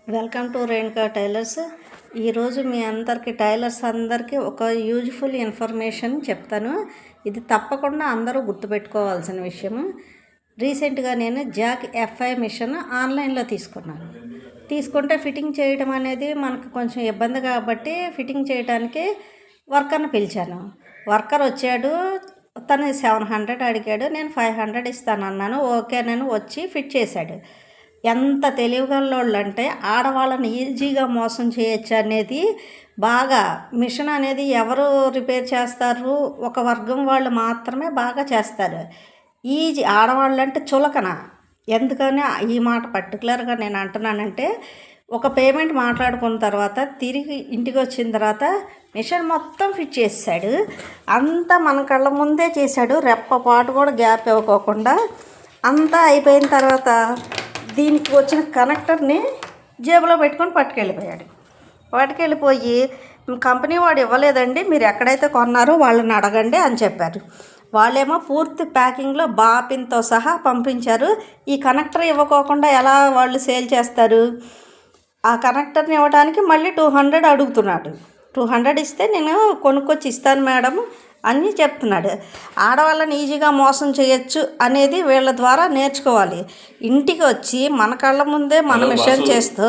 Welcome to Renuka tailors. ఈరోజు మీ అందరికీ tailors అందరికీ ఒక యూజ్ఫుల్ ఇన్ఫర్మేషన్ చెప్తాను. ఇది తప్పకుండా అందరూ గుర్తుపెట్టుకోవాల్సిన విషయము. రీసెంట్గా నేను జాక్ FI మిషన్ ఆన్లైన్లో తీసుకుంటే ఫిట్టింగ్ చేయడం అనేది మనకు కొంచెం ఇబ్బంది కాబట్టి ఫిట్టింగ్ చేయడానికి వర్కర్ని పిలిచాను. వర్కర్ వచ్చాడు, తను 700 అడిగాడు, నేను 500 ఇస్తానన్నాను. ఓకేనని వచ్చి ఫిట్ చేశాడు. ఎంత తెలివిగల్లోళ్ళు అంటే ఆడవాళ్ళని ఈజీగా మోసం చేయొచ్చు అనేది బాగా మిషన్ అనేది ఎవరు రిపేర్ చేస్తారు, ఒక వర్గం వాళ్ళు మాత్రమే బాగా చేస్తారు. ఈజీ ఆడవాళ్ళు అంటే చులకన. ఎందుకని ఈ మాట పర్టికులర్గా నేను అంటున్నానంటే, ఒక పేమెంట్ మాట్లాడుకున్న తర్వాత తిరిగి ఇంటికి వచ్చిన తర్వాత మిషన్ మొత్తం ఫిట్ చేసాడు. అంతా మన కళ్ళ ముందే చేశాడు, రెప్పపాటు కూడా గ్యాప్ ఇవ్వకోకుండా. అంతా అయిపోయిన తర్వాత దీనికి వచ్చిన కనెక్టర్ని జేబులో పెట్టుకొని పట్టుకెళ్ళిపోయి కంపెనీ వాడు ఇవ్వలేదండి, మీరు ఎక్కడైతే కొన్నారో వాళ్ళని అడగండి అని చెప్పారు. వాళ్ళేమో పూర్తి ప్యాకింగ్లో బాపిన్తో సహా పంపించారు. ఈ కనెక్టర్ ఇవ్వకోకుండా ఎలా వాళ్ళు సేల్ చేస్తారు? ఆ కనెక్టర్ని ఇవ్వడానికి మళ్ళీ 200 అడుగుతున్నాడు. 200 ఇస్తే నేను కొనుక్కొచ్చి ఇస్తాను మేడం అని చెప్తున్నాడు. ఆడవాళ్ళని ఈజీగా మోసం చేయొచ్చు అనేది వీళ్ళ ద్వారా నేర్చుకోవాలి. ఇంటికి వచ్చి మన కళ్ళ ముందే మన మిషన్ చేస్తూ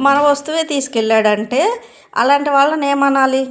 మన వస్తువే తీసుకెళ్ళాడంటే అలాంటి వాళ్ళని ఏమనాలి?